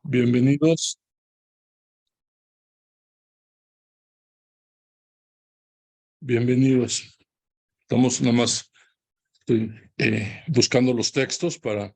Bienvenidos. Bienvenidos. Estamos nada más buscando los textos para...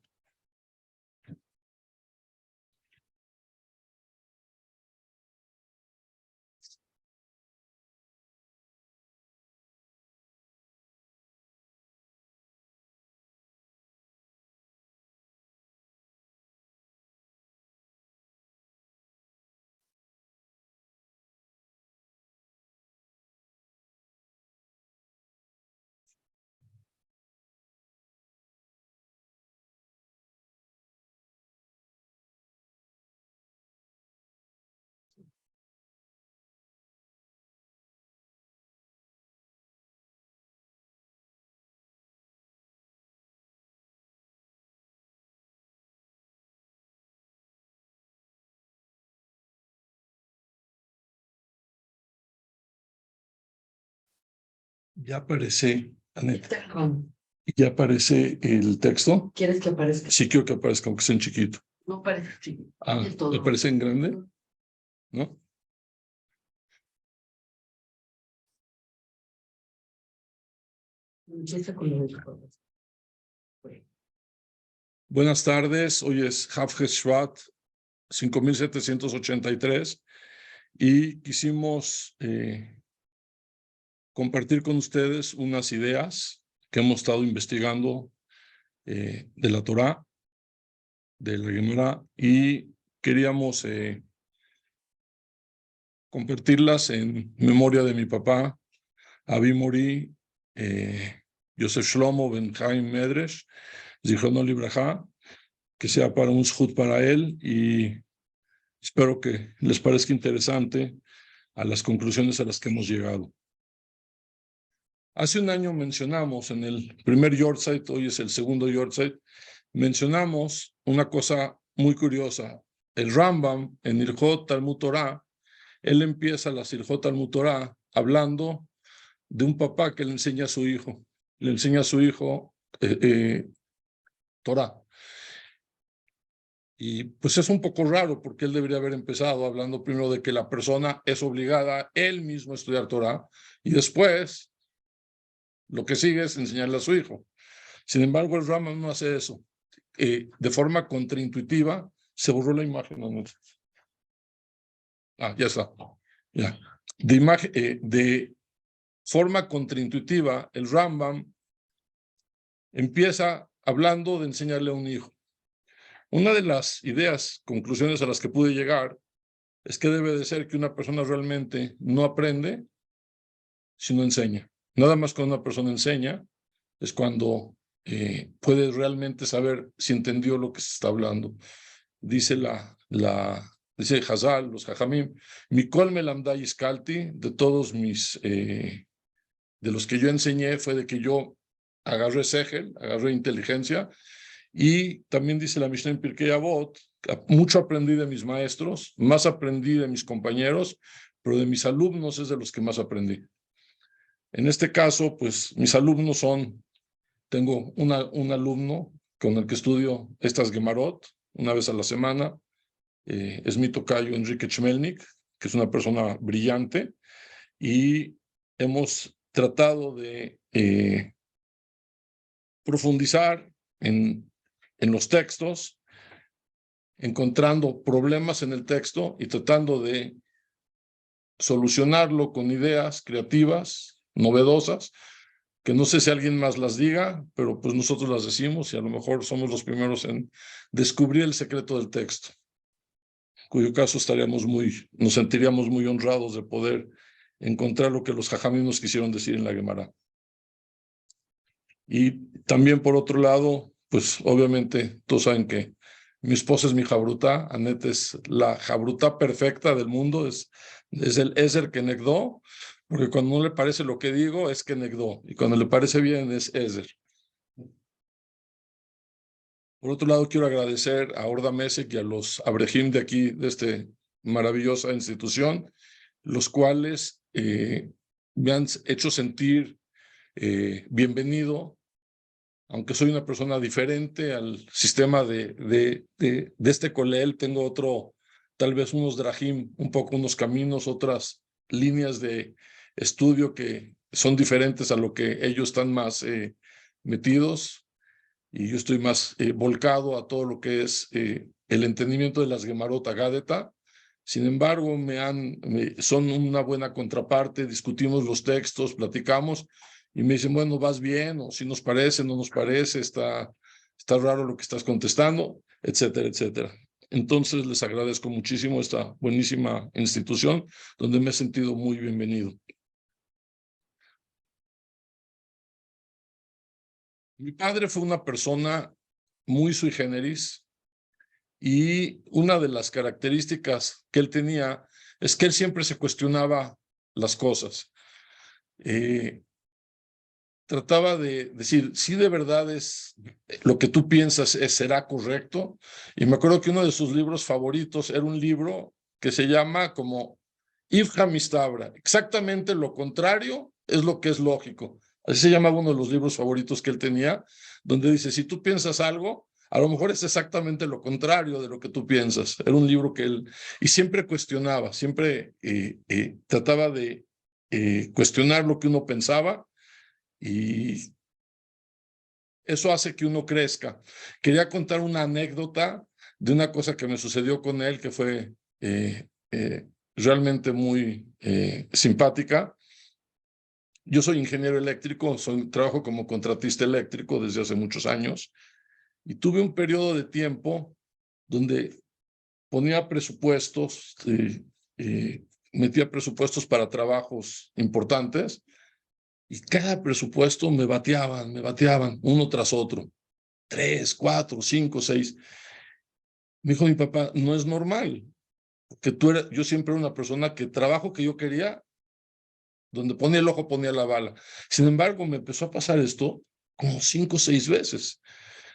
Ya aparece, Aneta. Ya aparece el texto. ¿Quieres que aparezca? Sí quiero que aparezca, aunque sea en chiquito. No parece chiquito. Ah, Es todo. ¿aparece en grande? ¿No? Empieza con los colores. Buenas tardes, hoy es Havges Shvat 5783 y quisimos compartir con ustedes unas ideas que hemos estado investigando de la Torá, de la Gemara, y queríamos compartirlas en memoria de mi papá, Avi Mori, Yosef Shlomo Ben Chaim Medresh, Zichrono Libraja, que sea para un zhut para él, y espero que les parezca interesante a las conclusiones a las que hemos llegado. Hace un año mencionamos en el primer Yortzeit, hoy es el segundo Yortzeit, mencionamos una cosa muy curiosa. El Rambam en Ilhot Talmud Torah, él empieza la Ilhot Talmud Torah hablando de un papá que le enseña a su hijo. Le enseña a su hijo Torah. Y pues es un poco raro porque él debería haber empezado hablando primero de que la persona es obligada él mismo a estudiar Torah y después lo que sigue es enseñarle a su hijo. Sin embargo, el Rambam no hace eso. De forma contraintuitiva, se borró la imagen. Ya está. Ya. De forma contraintuitiva, el Rambam empieza hablando de enseñarle a un hijo. Una de las ideas, conclusiones a las que pude llegar, es que debe de ser que una persona realmente no aprende si no enseña. Nada más cuando una persona enseña es cuando puede realmente saber si entendió lo que se está hablando. Dice dice Hazal, los Jajamim, Mikol Melamdai Iskalti, de todos de los que yo enseñé fue de que yo agarré Segel, agarré inteligencia, y también dice la Mishnah en Pirkei Avot, mucho aprendí de mis maestros, más aprendí de mis compañeros, pero de mis alumnos es de los que más aprendí. En este caso, pues mis alumnos tengo un alumno con el que estudio estas Gemarot una vez a la semana, es mi tocayo Enrique Chmelnik, que es una persona brillante, y hemos tratado de profundizar en los textos, encontrando problemas en el texto y tratando de solucionarlo con ideas creativas, novedosas, que no sé si alguien más las diga, pero pues nosotros las decimos y a lo mejor somos los primeros en descubrir el secreto del texto, en cuyo caso nos sentiríamos muy honrados de poder encontrar lo que los jajamim nos quisieron decir en la Gemara. Y también por otro lado, pues obviamente todos saben que mi esposa es mi jabrutá, Anet es la jabrutá perfecta del mundo, es el Ezer Kenegdó, porque cuando no le parece lo que digo es Kenegdó, y cuando le parece bien es Ezer. Por otro lado, quiero agradecer a Orda Mesek y a los Abrejim de aquí, de esta maravillosa institución, los cuales me han hecho sentir bienvenido aunque soy una persona diferente al sistema de este Colel, tengo otro, tal vez unos drajim, un poco unos caminos, otras líneas de estudio que son diferentes a lo que ellos están más metidos, y yo estoy más volcado a todo lo que es el entendimiento de las Gemarot Agadeta. Sin embargo, son una buena contraparte, discutimos los textos, platicamos, y me dicen, bueno, vas bien, o si nos parece, no nos parece, está raro lo que estás contestando, etcétera, etcétera. Entonces, les agradezco muchísimo esta buenísima institución, donde me he sentido muy bienvenido. Mi padre fue una persona muy sui generis, y una de las características que él tenía es que él siempre se cuestionaba las cosas. Trataba de decir, si de verdad es lo que tú piensas será correcto. Y me acuerdo que uno de sus libros favoritos era un libro que se llama como Ifja Mistabra. Exactamente lo contrario es lo que es lógico. Así se llamaba uno de los libros favoritos que él tenía, donde dice, si tú piensas algo, a lo mejor es exactamente lo contrario de lo que tú piensas. Era un libro que él, y siempre cuestionaba, siempre trataba de cuestionar lo que uno pensaba, y eso hace que uno crezca. Quería contar una anécdota de una cosa que me sucedió con él, que fue realmente muy simpática. Yo soy ingeniero eléctrico, trabajo como contratista eléctrico desde hace muchos años, y tuve un periodo de tiempo donde ponía presupuestos, metía presupuestos para trabajos importantes, y cada presupuesto me bateaban uno tras otro, 3, 4, 5, 6. Me dijo mi papá, no es normal, porque yo siempre era una persona que trabajo que yo quería, donde ponía el ojo ponía la bala. Sin embargo, me empezó a pasar esto como 5 o 6 veces.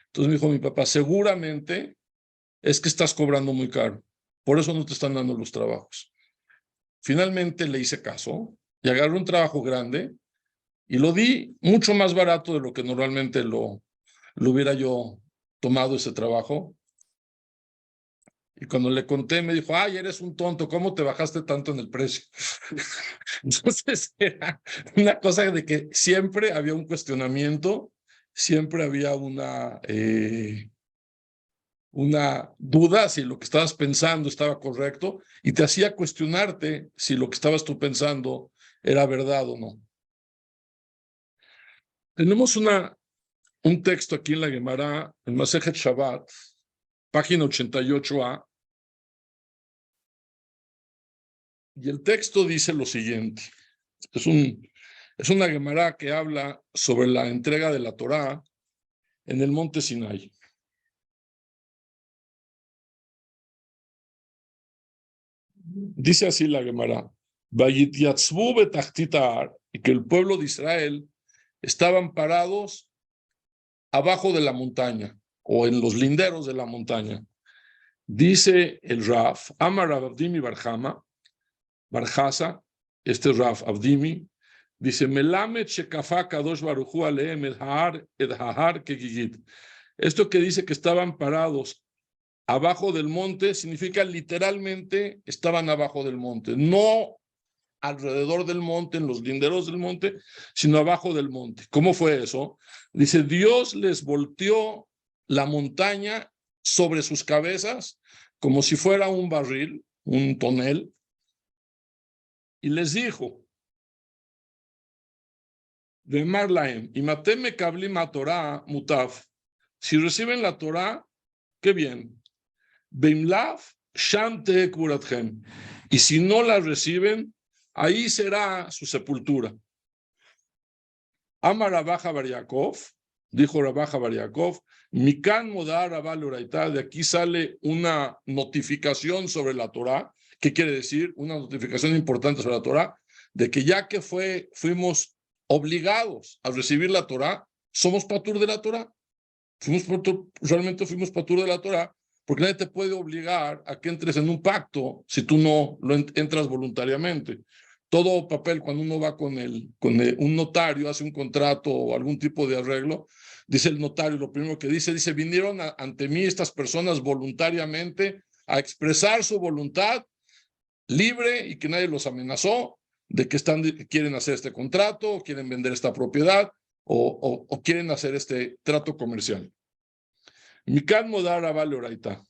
Entonces me dijo mi papá, seguramente es que estás cobrando muy caro, por eso no te están dando los trabajos. Finalmente le hice caso y agarré un trabajo grande y lo di mucho más barato de lo que normalmente lo hubiera yo tomado ese trabajo. Y cuando le conté, me dijo, ay, eres un tonto, ¿cómo te bajaste tanto en el precio? Entonces era una cosa de que siempre había un cuestionamiento, siempre había una duda si lo que estabas pensando estaba correcto, y te hacía cuestionarte si lo que estabas tú pensando era verdad o no. Tenemos un texto aquí en la Gemara, en Masejet Shabbat, página 88a, y el texto dice lo siguiente. Es una Gemara que habla sobre la entrega de la Torá en el monte Sinai. Dice así la Gemara, Vayityatzvu betachtitar, y que el pueblo de Israel estaban parados abajo de la montaña o en los linderos de la montaña. Dice el Raf, Amar Rav Avdimi Barjasa, este Raf Avdimi, dice, Melamed shekafá kadosh baruchu aleem et hahar kegigit. Esto que dice que estaban parados abajo del monte significa literalmente estaban abajo del monte, no alrededor del monte, en los linderos del monte, sino abajo del monte. ¿Cómo fue eso? Dice, Dios les volteó la montaña sobre sus cabezas como si fuera un barril, un tonel, y les dijo, de Marlaem, y mateme kablima Torah mutaf, si reciben la Torah, qué bien. Beimlav shante kuratchem, y si no la reciben, ahí será su sepultura. Ama Rabaja Bar Yaakov, dijo Rabaja Bar Yaakov, Mikan Modar Rabal Uraita, de aquí sale una notificación sobre la Torah. ¿Qué quiere decir? Una notificación importante sobre la Torah, de que ya que fuimos obligados a recibir la Torah, somos patur de la Torah. Realmente fuimos patur de la Torah, porque nadie te puede obligar a que entres en un pacto si tú no entras voluntariamente. todo papel, cuando uno va con un notario, hace un contrato o algún tipo de arreglo, dice el notario, lo primero que dice, vinieron ante mí estas personas voluntariamente a expresar su voluntad libre y que nadie los amenazó de que quieren hacer este contrato, o quieren vender esta propiedad o quieren hacer este trato comercial. Mikan Modara Vale Oraita.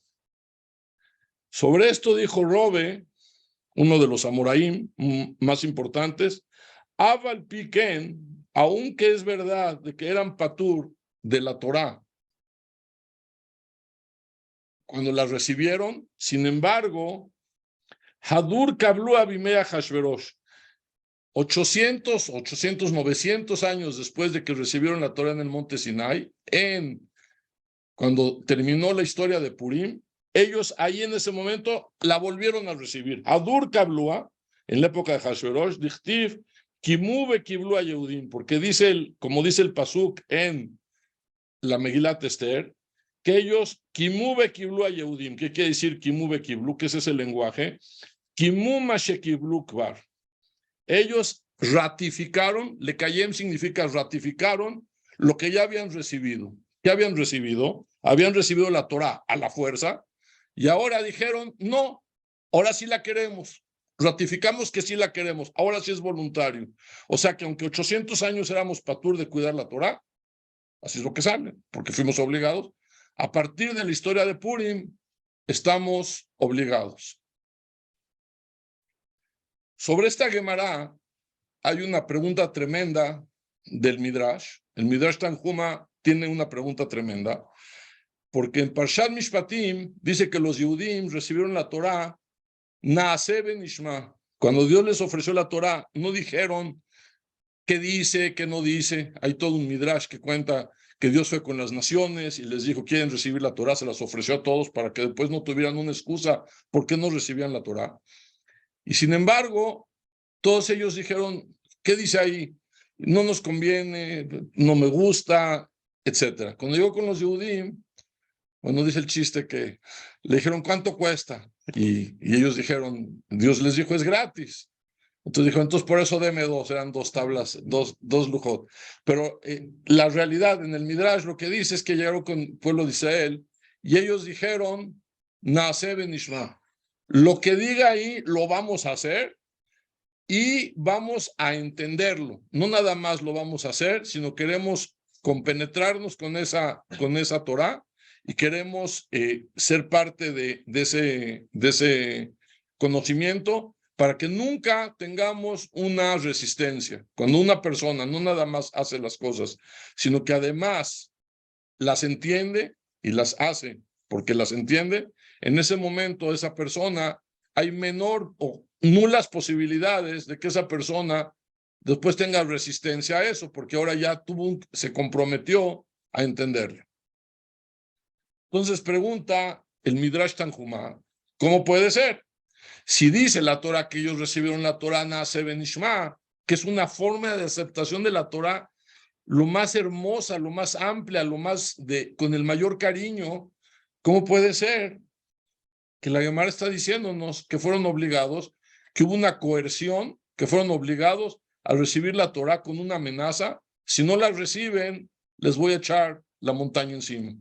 Sobre esto dijo Robe, uno de los Amoraim más importantes, Aval Piken, aunque es verdad de que eran patur de la Torá cuando la recibieron, sin embargo, Hadur Kablu Abimea Hashverosh, 800, 900 años después de que recibieron la Torá en el monte Sinai, cuando terminó la historia de Purim, ellos ahí en ese momento la volvieron a recibir. Hadur Kablua, en la época de Hashverosh, Dichtiv, Kimube Kiblu a Yehudim, porque como dice el Pasuk en la Megilat Esther, que ellos, Kimube Kiblu a Yehudim, ¿qué quiere decir Kimube Kiblu? Que ese es el lenguaje. Kimuma Shekiblu Kvar. Ellos ratificaron, Lekayem significa ratificaron lo que ya habían recibido. ¿Qué habían recibido? Habían recibido la Torá a la fuerza y ahora dijeron, no, ahora sí la queremos. Ratificamos que sí la queremos, ahora sí es voluntario. O sea que aunque 800 años éramos patur de cuidar la Torá, así es lo que sale, porque fuimos obligados, a partir de la historia de Purim, estamos obligados. Sobre esta Gemara hay una pregunta tremenda del Midrash. El Midrash Tanjuma tiene una pregunta tremenda, porque en Parshat Mishpatim dice que los Yehudim recibieron la Torá Naaseh Benishma. Cuando Dios les ofreció la Torá, no dijeron qué dice, qué no dice. Hay todo un Midrash que cuenta que Dios fue con las naciones y les dijo, quieren recibir la Torá, se las ofreció a todos para que después no tuvieran una excusa por qué no recibían la Torá. Y sin embargo, todos ellos dijeron, ¿qué dice ahí? No nos conviene, no me gusta, etc. Cuando llegó con los Yehudim, bueno, dice el chiste que le dijeron, ¿cuánto cuesta? Y ellos dijeron, Dios les dijo, es gratis. Entonces dijo, entonces por eso deme dos, eran dos tablas, dos lujot. Pero la realidad en el Midrash lo que dice es que llegaron con el pueblo de Israel y ellos dijeron, Naaseh benishma. Lo que diga ahí lo vamos a hacer y vamos a entenderlo. No nada más lo vamos a hacer, sino queremos compenetrarnos con esa Torá y queremos ser parte de ese conocimiento para que nunca tengamos una resistencia. Cuando una persona no nada más hace las cosas, sino que además las entiende y las hace porque las entiende, en ese momento esa persona hay menor o nulas posibilidades de que esa persona después tenga resistencia a eso, porque ahora ya se comprometió a entenderlo. Entonces pregunta el Midrash Tanjuma, ¿cómo puede ser? Si dice la Torah que ellos recibieron la Torah Naaseh benishma, que es una forma de aceptación de la Torah lo más hermosa, lo más amplia, con el mayor cariño, ¿cómo puede ser que la Gemara está diciéndonos que fueron obligados, que hubo una coerción, que fueron obligados a recibir la Torah con una amenaza? Si no la reciben, les voy a echar la montaña encima.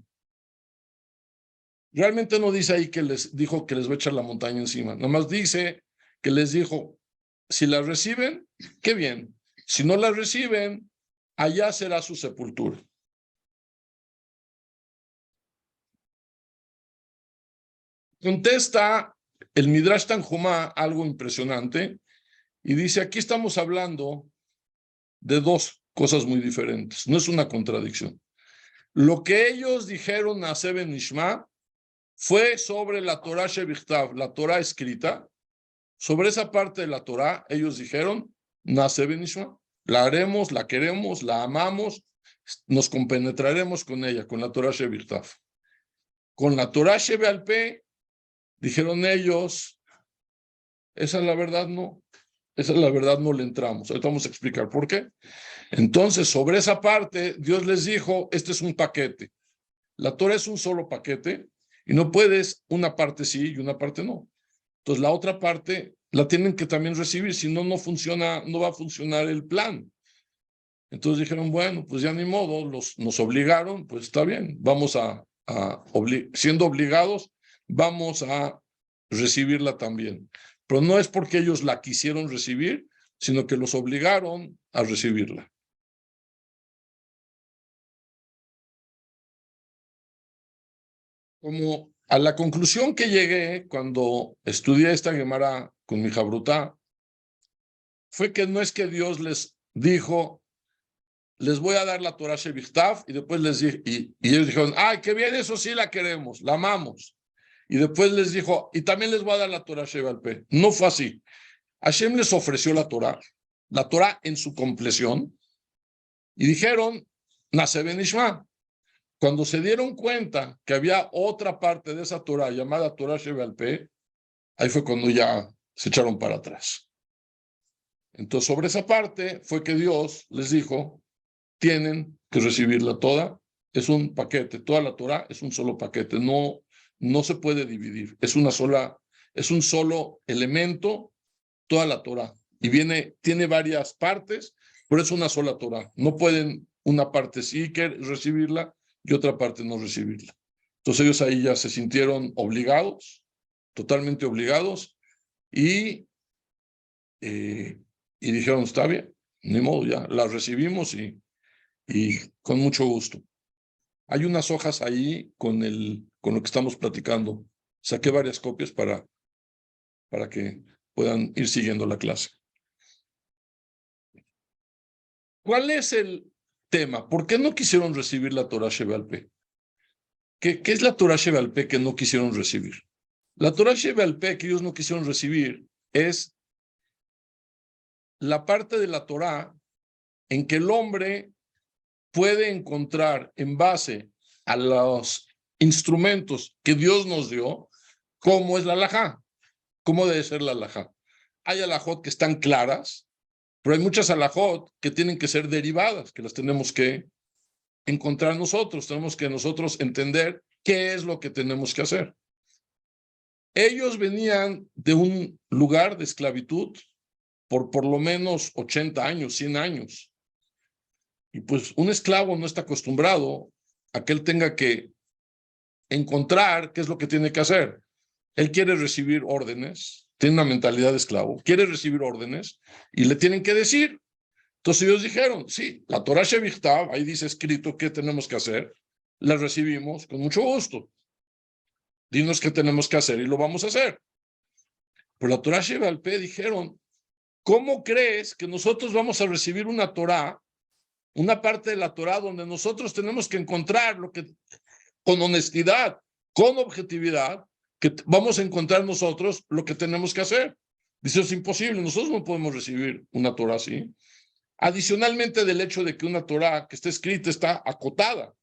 Realmente no dice ahí que les dijo que les va a echar la montaña encima, nomás dice que les dijo, si la reciben, qué bien, si no la reciben, allá será su sepultura. Contesta el Midrash Tanjuma algo impresionante y dice, aquí estamos hablando de dos cosas muy diferentes, no es una contradicción. Lo que ellos dijeron a Seben Nishma fue sobre la Torah Shebichtav, la Torah escrita. Sobre esa parte de la Torah, ellos dijeron, Naaseh benishma, la haremos, la queremos, la amamos, nos compenetraremos con ella, con la Torah Shebichtav. Con la Torah Shebealpeh, dijeron ellos, esa es la verdad, no. Esa es la verdad, no le entramos. Ahorita vamos a explicar por qué. Entonces, sobre esa parte, Dios les dijo, este es un paquete. La Torah es un solo paquete y no puedes una parte sí y una parte no. Entonces, la otra parte la tienen que también recibir, si no, no funciona, no va a funcionar el plan. Entonces dijeron, bueno, pues ya ni modo, nos obligaron, pues está bien, vamos siendo obligados, vamos a recibirla también. Pero no es porque ellos la quisieron recibir, sino que los obligaron a recibirla. Como a la conclusión que llegué cuando estudié esta Gemara con mi Jabrutá, fue que no es que Dios les dijo, les voy a dar la Torah Shebichtav, y después les dije, y ellos dijeron, ay, qué bien, eso sí la queremos, la amamos. Y después les dijo, y también les voy a dar la Torah Shebalpe. No fue así. Hashem les ofreció la Torah en su compleción, y dijeron, Nase ben Ishma. Cuando se dieron cuenta que había otra parte de esa Torah llamada Torah Shebalpe, ahí fue cuando ya se echaron para atrás. Entonces, sobre esa parte fue que Dios les dijo, tienen que recibirla toda, es un paquete, toda la Torah es un solo paquete, no se puede dividir, es un solo elemento, toda la Torah, y tiene varias partes, pero es una sola Torah, no pueden una parte sí recibirla y otra parte no recibirla. Entonces ellos ahí ya se sintieron obligados, totalmente obligados, y dijeron, está bien, ni modo, ya la recibimos y con mucho gusto. Hay unas hojas ahí con lo que estamos platicando. Saqué varias copias para que puedan ir siguiendo la clase. ¿Cuál es el tema? ¿Por qué no quisieron recibir la Torah Shebalpe? ¿Qué es la Torah Shebalpe que no quisieron recibir? La Torah Shebalpe que ellos no quisieron recibir es la parte de la Torah en que el hombre puede encontrar en base a los instrumentos que Dios nos dio, cómo es la halajá, cómo debe ser la halajá. Hay halajot que están claras, pero hay muchas halajot que tienen que ser derivadas, que las tenemos que encontrar nosotros, tenemos que nosotros entender qué es lo que tenemos que hacer. Ellos venían de un lugar de esclavitud por lo menos 80 años, 100 años. Y pues un esclavo no está acostumbrado a que él tenga que encontrar qué es lo que tiene que hacer. Él quiere recibir órdenes, tiene una mentalidad de esclavo, quiere recibir órdenes y le tienen que decir. Entonces ellos dijeron, sí, la Torah Shebichtav, ahí dice escrito qué tenemos que hacer, la recibimos con mucho gusto. Dinos qué tenemos que hacer y lo vamos a hacer. Pero la Torah Shebalpe dijeron, ¿cómo crees que nosotros vamos a recibir una Torah, una parte de la Torah donde nosotros tenemos que encontrar lo que, con honestidad, con objetividad, que vamos a encontrar nosotros lo que tenemos que hacer? Dice, es imposible, nosotros no podemos recibir una Torah así. Adicionalmente del hecho de que una Torah que está escrita está acotada,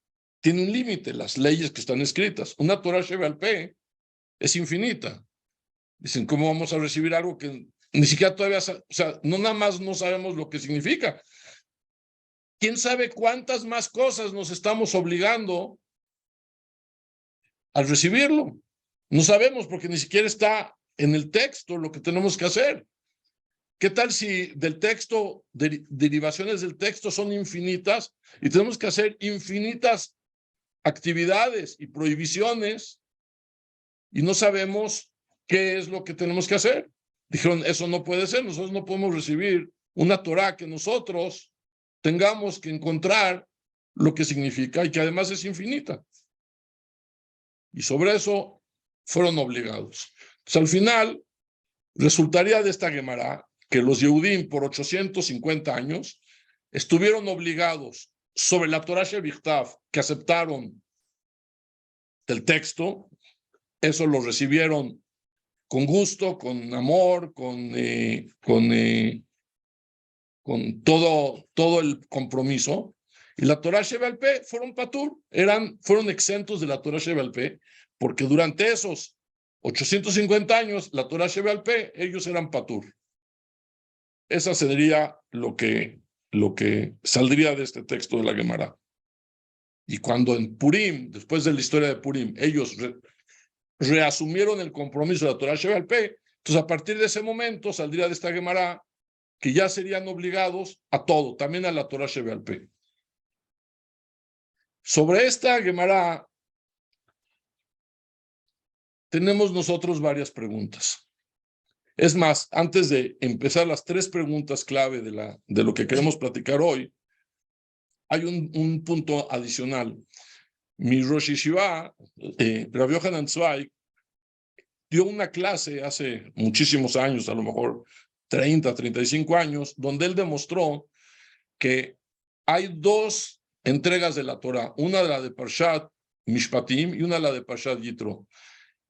tiene un límite, las leyes que están escritas. Una Torah Shebalpe es infinita. Dicen, ¿cómo vamos a recibir algo que ni siquiera todavía, o sea, no nada más no sabemos lo que significa? ¿Quién sabe cuántas más cosas nos estamos obligando al recibirlo? No sabemos porque ni siquiera está en el texto lo que tenemos que hacer. ¿Qué tal si del texto, derivaciones del texto son infinitas y tenemos que hacer infinitas actividades y prohibiciones y no sabemos qué es lo que tenemos que hacer? Dijeron, eso no puede ser, nosotros no podemos recibir una Torah que nosotros tengamos que encontrar lo que significa y que además es infinita. Y sobre eso fueron obligados. Entonces, al final, resultaría de esta Gemara que los Yehudim por 850 años estuvieron obligados sobre la Torah Shebichtav, que aceptaron del texto, eso lo recibieron con gusto, con amor, con todo el compromiso. Y la Torah Shebalpe fueron patur, fueron exentos de la Torah Shebalpe, porque durante esos 850 años, la Torah Shebalpe, ellos eran patur. Esa sería lo que saldría de este texto de la Gemara. Y cuando en Purim, después de la historia de Purim, ellos reasumieron el compromiso de la Torah Shebalpe, Entonces, a partir de ese momento saldría de esta Gemara que ya serían obligados a todo, también a la Torah Shebe'al Peh. Sobre esta Gemara tenemos nosotros varias preguntas. Es más, antes de empezar las 3 preguntas clave de lo que queremos platicar hoy, hay un punto adicional. Mi Rosh Yeshiva, Rabbi Yohanan Zweig, dio una clase hace muchísimos años, a lo mejor 30, 35 años, donde él demostró que hay 2 entregas de la Torah, una de la de Parshat Mishpatim y una de la de Parshat Yitro.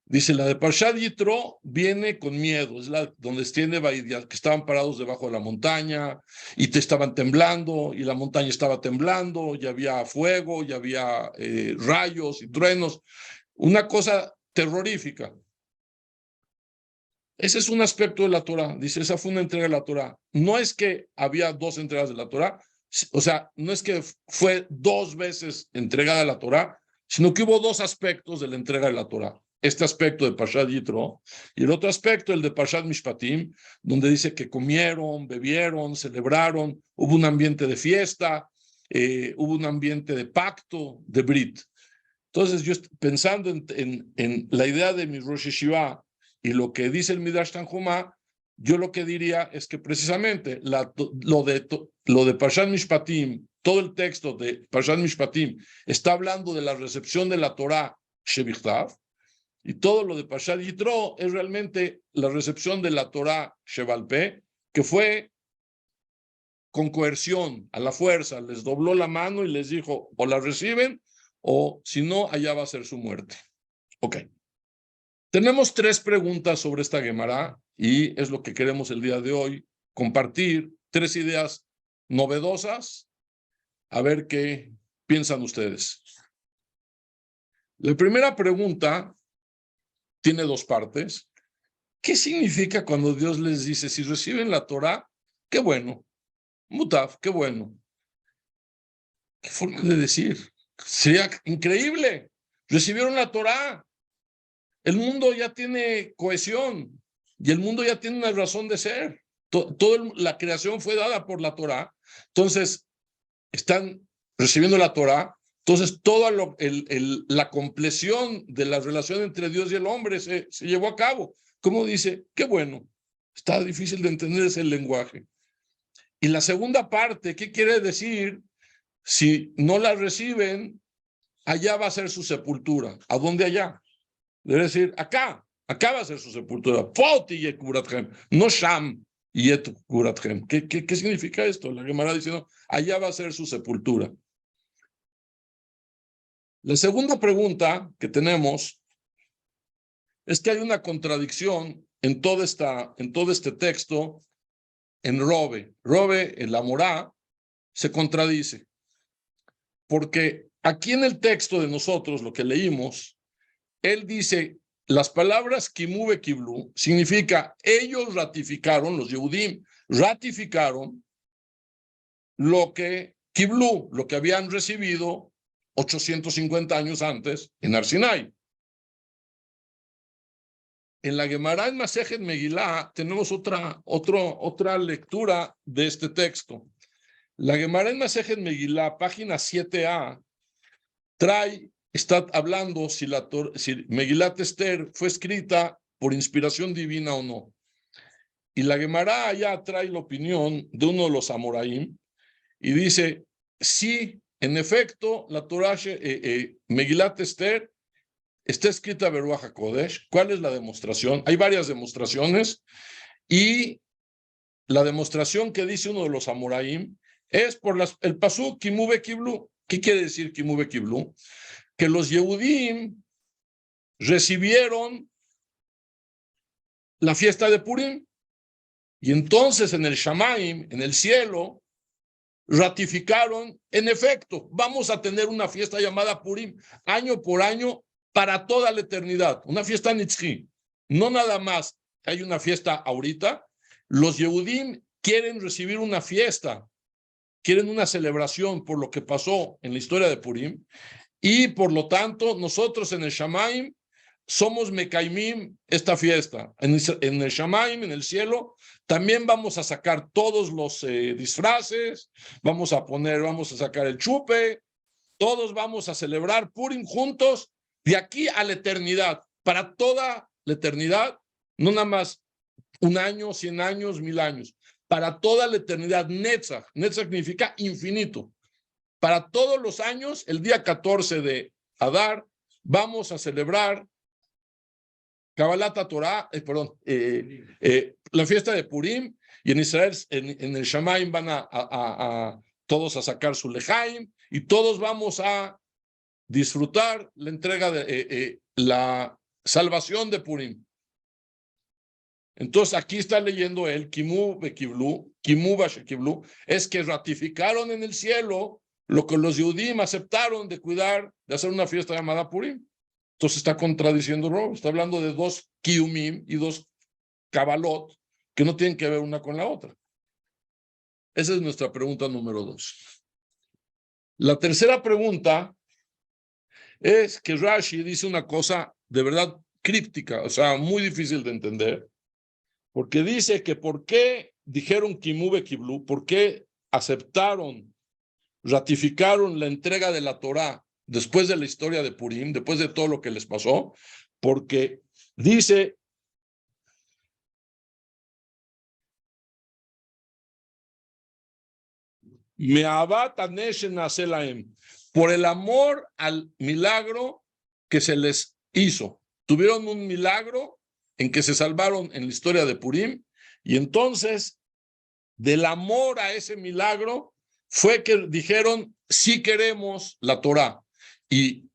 Dice, la de Parshat Yitro viene con miedo, es la donde tiene que estaban parados debajo de la montaña y te estaban temblando y la montaña estaba temblando, y había fuego, y había rayos y truenos, una cosa terrorífica. Ese es un aspecto de la Torah. Dice, esa fue una entrega de la Torah. No es que había 2 entregas de la Torah, o sea, no es que fue 2 veces entregada la Torah, sino que hubo 2 aspectos de la entrega de la Torah. Este aspecto de Parshat Yitro y el otro aspecto, el de Parshat Mishpatim, donde dice que comieron, bebieron, celebraron, hubo un ambiente de fiesta, hubo un ambiente de pacto, de Brit. Entonces, yo pensando en la idea de mi Rosh Yeshiva y lo que dice el Midrash Tanjumá, yo lo que diría es que precisamente lo de Parshat Mishpatim, todo el texto de Parshat Mishpatim está hablando de la recepción de la Torah Shebichtav, y todo lo de Parshat Yitro es realmente la recepción de la Torah Shebe'al Peh, que fue con coerción, a la fuerza, les dobló la mano y les dijo, o la reciben, o si no, allá va a ser su muerte. Ok. Tenemos 3 preguntas sobre esta Gemara y es lo que queremos el día de hoy, compartir 3 ideas novedosas, a ver qué piensan ustedes. La primera pregunta tiene 2 partes. ¿Qué significa cuando Dios les dice, si reciben la Torah, qué bueno, mutaf, qué bueno? ¿Qué forma de decir? Sería increíble. Recibieron la Torah. El mundo ya tiene cohesión y el mundo ya tiene una razón de ser. Toda la creación fue dada por la Torah. Entonces, están recibiendo la Torah. Entonces, toda la compleción de la relación entre Dios y el hombre se llevó a cabo. Como dice, qué bueno. Está difícil de entender ese lenguaje. Y la segunda parte, ¿qué quiere decir? Si no la reciben, allá va a ser su sepultura. ¿A dónde allá? Debe decir, acá va a ser su sepultura. No sham yet kuratchem. ¿Qué significa esto? La Gemara diciendo, allá va a ser su sepultura. La segunda pregunta que tenemos es que hay una contradicción en todo este texto, en Robe. Robe, en la Morá, se contradice. Porque aquí en el texto de nosotros, lo que leímos, él dice, las palabras Kimu Kiblu significa, ellos ratificaron, los Yehudim ratificaron lo que Kiblu, lo que habían recibido 850 años antes en Har Sinai. En la Gemara en Masejet Megilá tenemos otra lectura de este texto. La Gemara en Masejet Megilá, página 7a, está hablando si Megilat Esther fue escrita por inspiración divina o no. Y la Gemara allá trae la opinión de uno de los Amoraim y dice, sí, en efecto, la Torah Megilat Esther está escrita Beruach HaKodesh. ¿Cuál es la demostración? Hay varias demostraciones y la demostración que dice uno de los Amoraim es por el pasuk Kimu Kiblu. ¿Qué quiere decir Kimu Kiblu? Que los Yehudim recibieron la fiesta de Purim y entonces en el Shamaim, en el cielo, ratificaron, en efecto, vamos a tener una fiesta llamada Purim año por año para toda la eternidad, una fiesta nitzchi. No nada más hay una fiesta ahorita, los Yehudim quieren recibir una fiesta, quieren una celebración por lo que pasó en la historia de Purim. Y por lo tanto, nosotros en el Shamaim somos Mekaimim esta fiesta. En el Shamaim, en el cielo, también vamos a sacar todos los disfraces, vamos a sacar el chupe, todos vamos a celebrar Purim juntos de aquí a la eternidad, para toda la eternidad, no nada más un año, 100 años, 1000 años, para toda la eternidad. Netzach, Netzach significa infinito. Para todos los años, el día 14 de Adar, vamos a celebrar Kabbalat Torah, la fiesta de Purim, y en Israel, en el Shamaim, van todos a sacar su lejaim, y todos vamos a disfrutar la entrega de la salvación de Purim. Entonces aquí está leyendo él, Kimu Bekiblu, Kimu Bashekiblu, es que ratificaron en el cielo lo que los Yehudim aceptaron de cuidar, de hacer una fiesta llamada Purim. Entonces está contradiciendo Rob, está hablando de dos Kiyumim y dos Kabbalot que no tienen que ver una con la otra. Esa es nuestra pregunta número 2. La tercera pregunta es que Rashi dice una cosa de verdad críptica, o sea, muy difícil de entender, porque dice que por qué dijeron Kimu Bekiblu, por qué aceptaron, ratificaron la entrega de la Torá después de la historia de Purim, después de todo lo que les pasó, porque dice por el amor al milagro que se les hizo. Tuvieron un milagro en que se salvaron en la historia de Purim, y entonces del amor a ese milagro fue que dijeron, sí queremos la Torá. Y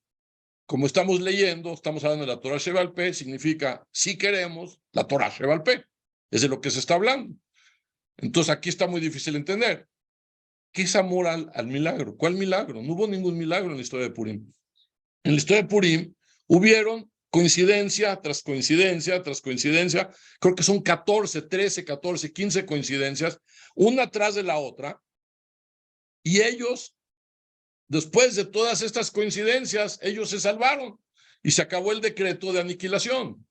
como estamos leyendo, estamos hablando de la Torá Sheval Peh, significa, sí queremos la Torá Sheval Peh. Es de lo que se está hablando. Entonces aquí está muy difícil entender. ¿Qué es amor al milagro? ¿Cuál milagro? No hubo ningún milagro en la historia de Purim. En la historia de Purim hubieron coincidencia tras coincidencia tras coincidencia. Creo que son 14, 13, 14, 15 coincidencias, una tras de la otra. Y ellos, después de todas estas coincidencias, ellos se salvaron y se acabó el decreto de aniquilación.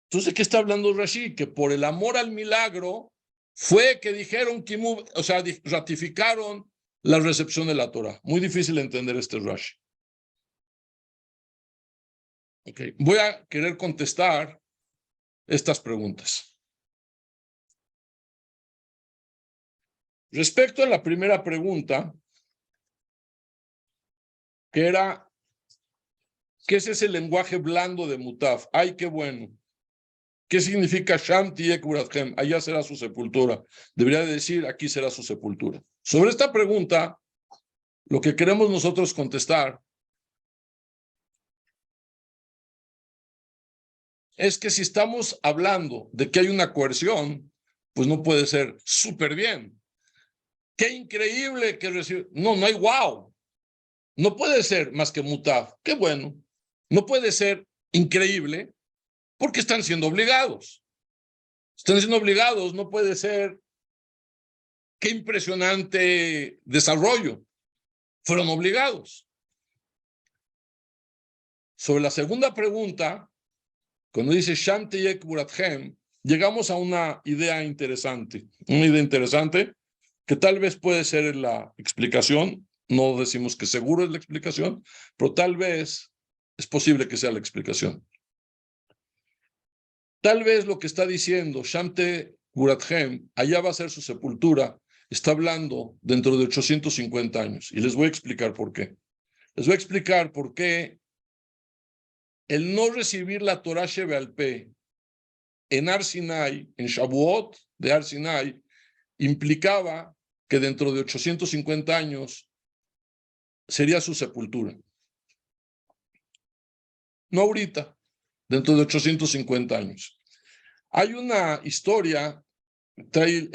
Entonces, ¿de qué está hablando Rashi? Que por el amor al milagro fue que dijeron, o sea, ratificaron la recepción de la Torah. Muy difícil entender este Rashi. Okay. Voy a querer contestar estas preguntas. Respecto a la primera pregunta, que era, ¿qué es ese lenguaje blando de Mutaf? ¡Ay, qué bueno! ¿Qué significa Sham Tiyek Burathem? Allá será su sepultura. Debería decir, aquí será su sepultura. Sobre esta pregunta, lo que queremos nosotros contestar es que si estamos hablando de que hay una coerción, pues no puede ser súper bien. ¡Qué increíble que recibe! No, no hay wow. No puede ser más que Mutaf. ¡Qué bueno! No puede ser increíble porque están siendo obligados. Están siendo obligados, no puede ser. ¡Qué impresionante desarrollo! Fueron obligados. Sobre la segunda pregunta, cuando dice Sham Teyek Burathem, llegamos a una idea interesante que tal vez puede ser la explicación. No decimos que seguro es la explicación, pero tal vez es posible que sea la explicación. Tal vez lo que está diciendo Sham Teyek Burathem, allá va a ser su sepultura, está hablando dentro de 850 años. Y les voy a explicar por qué. Les voy a explicar por qué el no recibir la Torah Sheval Peh en Har Sinai, en Shavuot de Har Sinai, implicaba que dentro de 850 años sería su sepultura. No ahorita, dentro de 850 años. Hay una historia, trae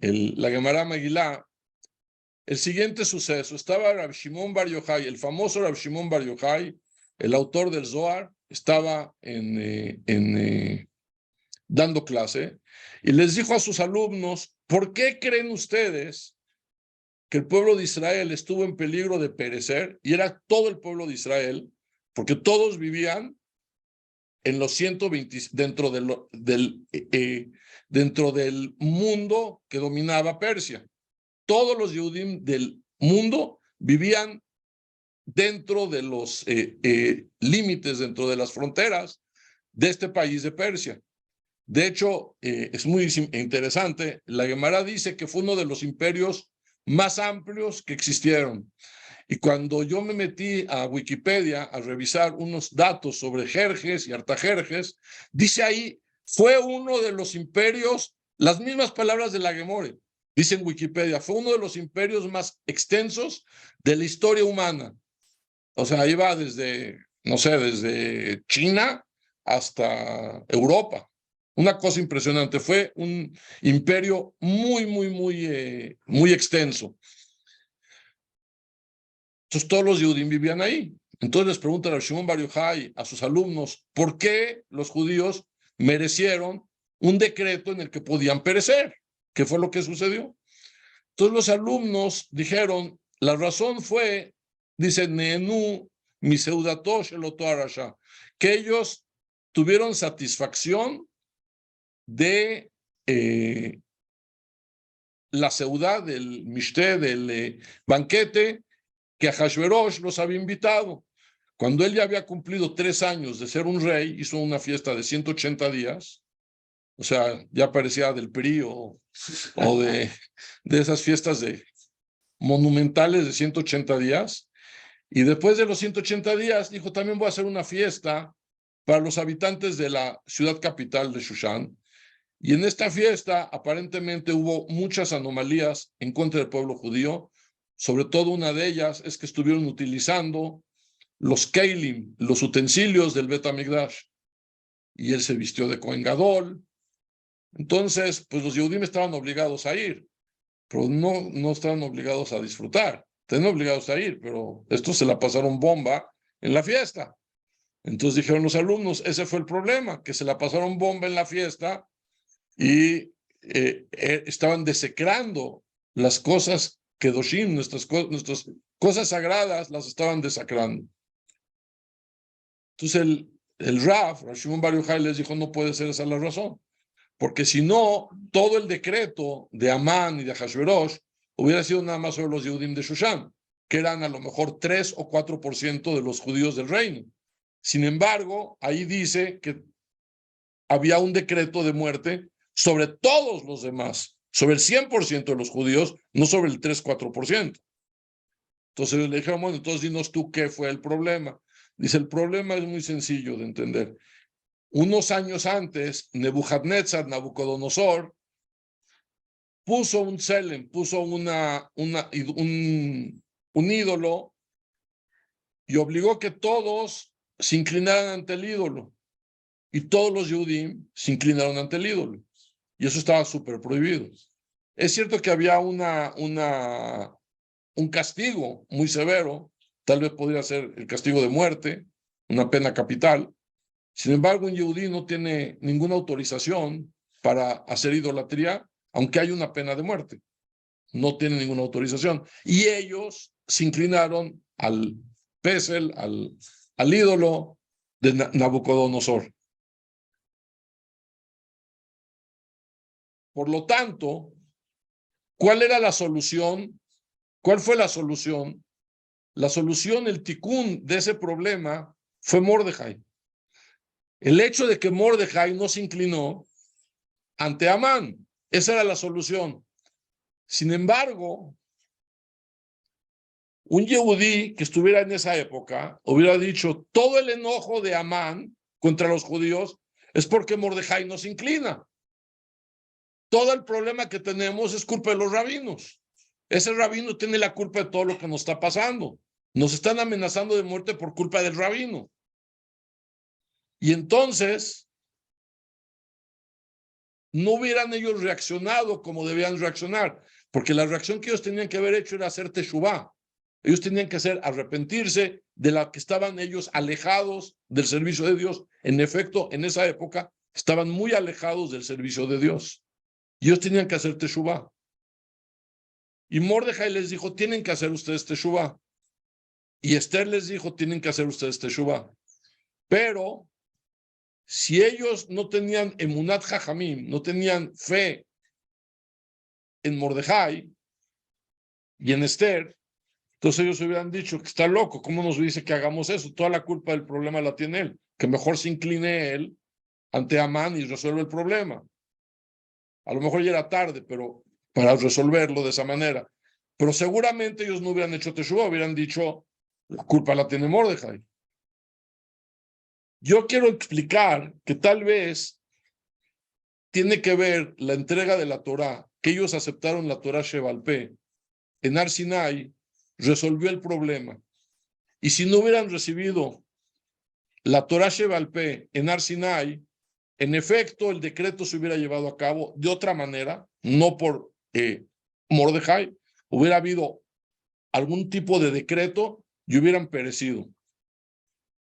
la Gemara Megilá, el siguiente suceso. Estaba Rav Shimon Bar Yochai, el famoso Rav Shimon Bar Yochai, el autor del Zohar, estaba dando clase y les dijo a sus alumnos, ¿por qué creen ustedes que el pueblo de Israel estuvo en peligro de perecer? Y era todo el pueblo de Israel, porque todos vivían en los 120, dentro del mundo que dominaba Persia. Todos los Yehudim del mundo vivían dentro de los límites, dentro de las fronteras de este país de Persia. De hecho, es muy interesante, la Gemara dice que fue uno de los imperios más amplios que existieron. Y cuando yo me metí a Wikipedia a revisar unos datos sobre Jerjes y Artajerjes, dice ahí, fue uno de los imperios, las mismas palabras de la Gemore, dice en Wikipedia, fue uno de los imperios más extensos de la historia humana. O sea, iba desde, no sé, desde China hasta Europa. Una cosa impresionante, fue un imperio muy extenso. Entonces todos los Yehudim vivían ahí. Entonces les preguntan a Shimon Bar Yochai, a sus alumnos, ¿por qué los judíos merecieron un decreto en el que podían perecer? ¿Qué fue lo que sucedió? Entonces los alumnos dijeron, la razón fue, dice Nehenu miseudato sheloto arasha, que ellos tuvieron satisfacción de la seudá del mishté, del banquete que Ahashverosh los había invitado. Cuando él ya había cumplido 3 años de ser un rey, hizo una fiesta de 180 días, o sea, ya parecía del PRI o de esas fiestas monumentales de 180 días, y después de los 180 días dijo, también voy a hacer una fiesta para los habitantes de la ciudad capital de Shushan, y en esta fiesta aparentemente hubo muchas anomalías en contra del pueblo judío. Sobre todo una de ellas es que estuvieron utilizando los keilim, los utensilios del Bet HaMikdash, y él se vistió de Kohen Gadol. Entonces, pues los Yehudim estaban obligados a ir, pero no estaban obligados a disfrutar. Estaban obligados a ir, pero estos se la pasaron bomba en la fiesta. Entonces dijeron los alumnos, ese fue el problema, que se la pasaron bomba en la fiesta y estaban desecrando las cosas Kedoshim, nuestras cosas sagradas, las estaban desacrando. Entonces el Rav Shimon Bar Yochai les dijo, no puede ser esa la razón, porque si no, todo el decreto de Amán y de Ahashverosh hubiera sido nada más sobre los Yehudim de Shushan, que eran a lo mejor 3 o 4% de los judíos del reino. Sin embargo, ahí dice que había un decreto de muerte sobre todos los demás, sobre el 100% de los judíos, no sobre el 3-4%. Entonces le dijeron, bueno, entonces dinos tú qué fue el problema. Dice, el problema es muy sencillo de entender. Unos años antes, Nabucodonosor, puso un tselem, puso un ídolo y obligó que todos se inclinaran ante el ídolo. Y todos los Yehudim se inclinaron ante el ídolo. Y eso estaba súper prohibido. Es cierto que había un castigo muy severo, tal vez podría ser el castigo de muerte, una pena capital. Sin embargo, un Yehudí no tiene ninguna autorización para hacer idolatría, aunque hay una pena de muerte. No tiene ninguna autorización. Y ellos se inclinaron al Pesel, al ídolo de Nabucodonosor. Por lo tanto, ¿cuál era la solución? ¿Cuál fue la solución? La solución, el tikún de ese problema fue Mordejai. El hecho de que Mordejai no se inclinó ante Amán, esa era la solución. Sin embargo, un Yehudí que estuviera en esa época hubiera dicho, todo el enojo de Amán contra los judíos es porque Mordejai no se inclina. Todo el problema que tenemos es culpa de los rabinos. Ese rabino tiene la culpa de todo lo que nos está pasando. Nos están amenazando de muerte por culpa del rabino. Y entonces, no hubieran ellos reaccionado como debían reaccionar, porque la reacción que ellos tenían que haber hecho era hacer teshuvá. Ellos tenían que hacer arrepentirse de la que estaban ellos alejados del servicio de Dios. En efecto, en esa época estaban muy alejados del servicio de Dios. Y ellos tenían que hacer teshuvá. Y Mordejai les dijo, tienen que hacer ustedes teshuvá. Y Esther les dijo, tienen que hacer ustedes teshuvá. Pero Si ellos no tenían emunat jajamim, no tenían fe en Mordejai y en Esther, entonces ellos hubieran dicho que está loco, ¿cómo nos dice que hagamos eso? Toda la culpa del problema la tiene él, que mejor se incline él ante Amán y resuelve el problema. A lo mejor ya era tarde, pero para resolverlo de esa manera. Pero seguramente ellos no hubieran hecho Teshuvah, hubieran dicho, la culpa la tiene Mordejai. Yo quiero explicar que tal vez tiene que ver la entrega de la Torá, que ellos aceptaron la Torá Sheval Peh en Har Sinai, resolvió el problema. Y si no hubieran recibido la Torá Sheval Peh en Har Sinai, en efecto, el decreto se hubiera llevado a cabo de otra manera, no por Mordejai, hubiera habido algún tipo de decreto y hubieran perecido.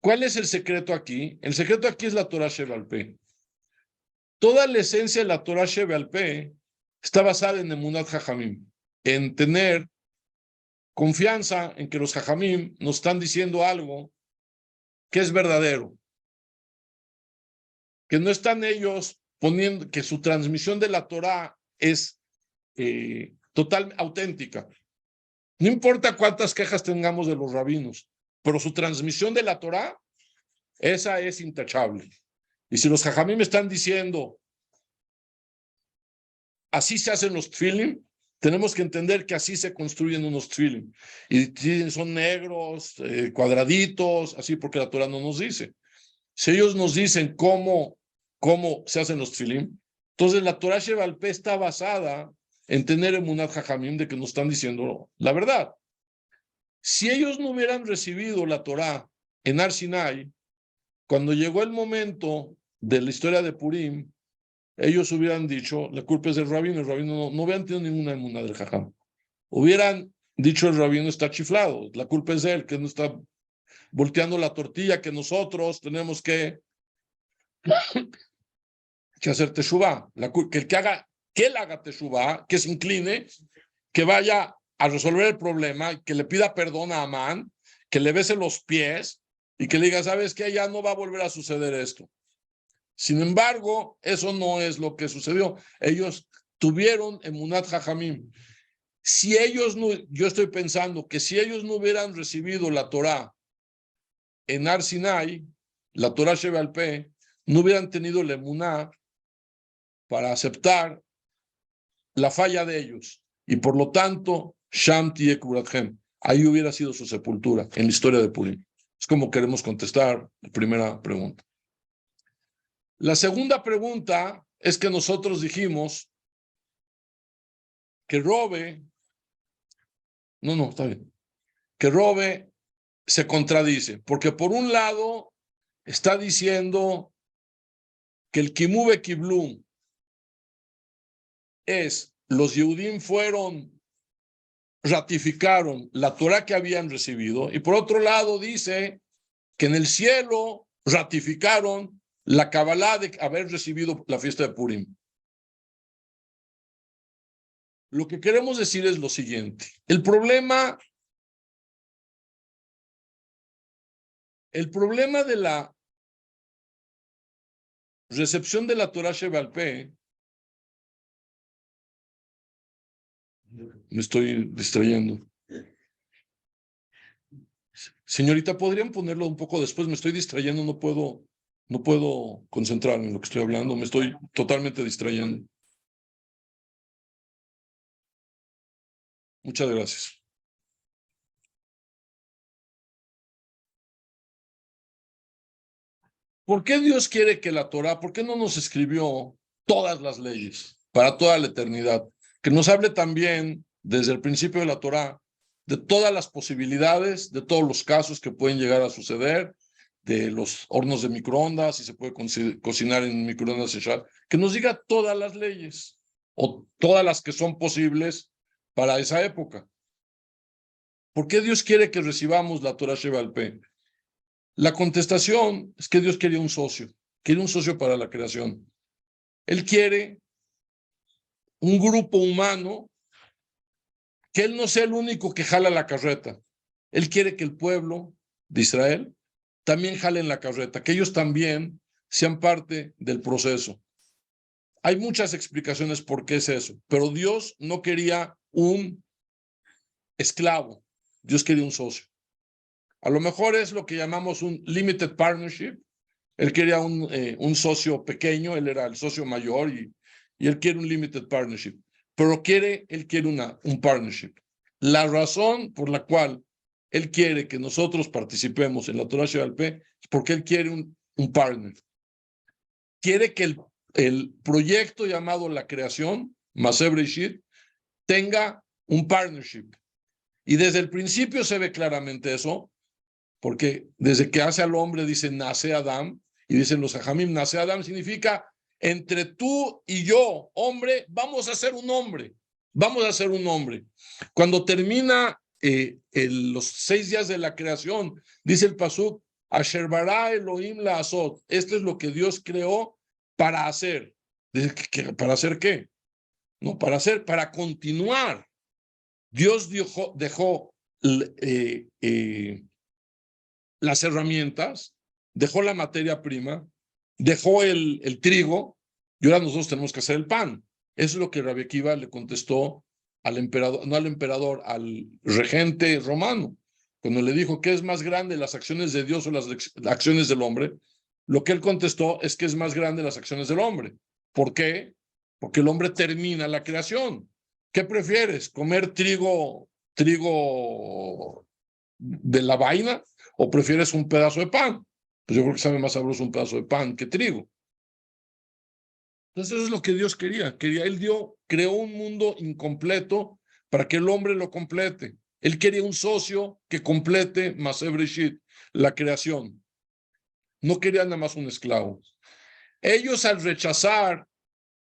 ¿Cuál es el secreto aquí? El secreto aquí es la Torá Sheval Peh. Toda la esencia de la Torá Sheval Peh está basada en Emunat Jajamim, en tener confianza en que los Jajamim nos están diciendo algo que es verdadero, que no están ellos poniendo, que su transmisión de la Torá es total, auténtica. No importa cuántas quejas tengamos de los rabinos, pero su transmisión de la Torá, esa es intachable. Y si los Jajamim están diciendo, así se hacen los tfilim, tenemos que entender que así se construyen unos tfilim. Y son negros, cuadraditos, así porque la Torá no nos dice. Si ellos nos dicen cómo se hacen los tfilim, entonces la Torá Sheval Peh está basada en tener emunat jajamim de que nos están diciendo la verdad. Si ellos no hubieran recibido la Torá en Har Sinai, cuando llegó el momento de la historia de Purim, ellos hubieran dicho, la culpa es del rabino, el rabino no hubieran tenido ninguna emunat del jajam. Hubieran dicho, el rabino está chiflado, la culpa es de él, que no está volteando la tortilla, que nosotros tenemos que hacer teshuvah, que él haga teshuvah, que se incline, que vaya a resolver el problema, que le pida perdón a Amán, que le bese los pies y que le diga, ¿sabes qué? Ya no va a volver a suceder esto. Sin embargo, eso no es lo que sucedió. Ellos tuvieron emunat jajamim. Si ellos no, yo estoy pensando que si ellos no hubieran recibido la Torá en Har Sinai, la Torá Sheval Peh, no hubieran tenido la emuná para aceptar la falla de ellos. Y por lo tanto, Sham Tiye Kurathem, ahí hubiera sido su sepultura en la historia de Purim. Es como queremos contestar la primera pregunta. La segunda pregunta es que nosotros dijimos que está bien, que Robe se contradice, porque por un lado está diciendo que el Kimube Kiblum es, los Yehudim ratificaron la Torah que habían recibido, y por otro lado dice que en el cielo ratificaron la Kabbalah de haber recibido la fiesta de Purim. Lo que queremos decir es lo siguiente. El problema de la recepción de la Torah Sheval Peh, me estoy distrayendo. Señorita, ¿podrían ponerlo un poco después? Me estoy distrayendo, no puedo concentrarme en lo que estoy hablando, me estoy totalmente distrayendo. Muchas gracias. ¿Por qué Dios quiere que la Torah, por qué no nos escribió todas las leyes para toda la eternidad? Que nos hable también desde el principio de la Torah de todas las posibilidades, de todos los casos que pueden llegar a suceder, de los hornos de microondas, si se puede cocinar en microondas, que nos diga todas las leyes o todas las que son posibles para esa época. ¿Por qué Dios quiere que recibamos la Torah Sheval Peh? La contestación es que Dios quiere un socio para la creación. Él quiere un grupo humano que Él no sea el único que jala la carreta. Él quiere que el pueblo de Israel también jale en la carreta, que ellos también sean parte del proceso. Hay muchas explicaciones por qué es eso, pero Dios no quería un esclavo, Dios quería un socio. A lo mejor es lo que llamamos un limited partnership. Él quería un socio pequeño, él era el socio mayor y él quiere un limited partnership, pero él quiere un partnership. La razón por la cual él quiere que nosotros participemos en la Torah Sheba'al Peh es porque él quiere un partner. Quiere que el proyecto llamado la creación, Maseh Bereshit, tenga un partnership. Y desde el principio se ve claramente eso, porque desde que hace al hombre dice nace Adam, y dicen los Jajamim, nace Adam significa entre tú y yo, hombre, vamos a ser un hombre, vamos a ser un hombre. Cuando termina los 6 días de la creación, dice el pasuk, Asher bara Elohim la azot, esto es lo que Dios creó para hacer. ¿Para hacer qué? No, para continuar. Dios dejó las herramientas, dejó la materia prima, dejó el trigo, y ahora nosotros tenemos que hacer el pan. Eso es lo que Rabbi Akiva le contestó al emperador, no al emperador, al regente romano, cuando le dijo, ¿qué es más grande, las acciones de Dios o las acciones del hombre? Lo que él contestó es que es más grande las acciones del hombre. ¿Por qué? Porque el hombre termina la creación. ¿Qué prefieres? ¿Comer trigo de la vaina o prefieres un pedazo de pan? Pues yo creo que sabe más sabroso un pedazo de pan que trigo. Entonces eso es lo que Dios quería. Creó un mundo incompleto para que el hombre lo complete. Él quería un socio que complete Maseh Bereshit, la creación. No quería nada más un esclavo. Ellos al rechazar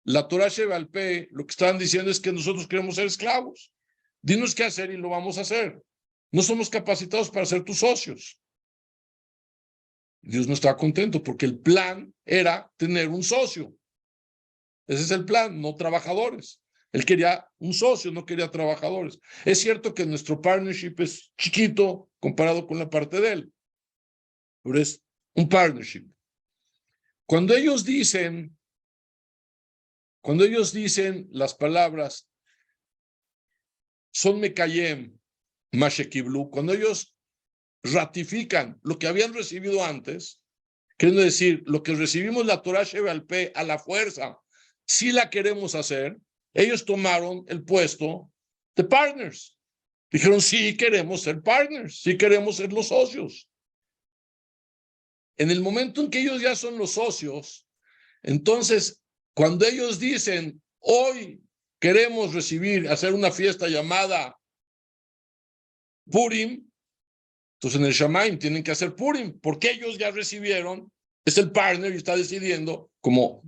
la Torah Sheba'al Peh, lo que estaban diciendo es que nosotros queremos ser esclavos. Dinos qué hacer y lo vamos a hacer. No somos capacitados para ser tus socios. Dios no estaba contento porque el plan era tener un socio. Ese es el plan, no trabajadores. Él quería un socio, no quería trabajadores. Es cierto que nuestro partnership es chiquito comparado con la parte de él, pero es un partnership. Cuando ellos dicen las palabras son mekayem, mashekiblu, cuando ellos ratifican lo que habían recibido antes, queriendo decir, lo que recibimos la Torah Sheba'al Peh a la fuerza, si la queremos hacer, ellos tomaron el puesto de partners. Dijeron, sí queremos ser partners, sí queremos ser los socios. En el momento en que ellos ya son los socios, entonces, cuando ellos dicen, hoy queremos hacer una fiesta llamada Purim, entonces en el Shamaim tienen que hacer Purim, porque ellos ya recibieron, es el partner y está decidiendo como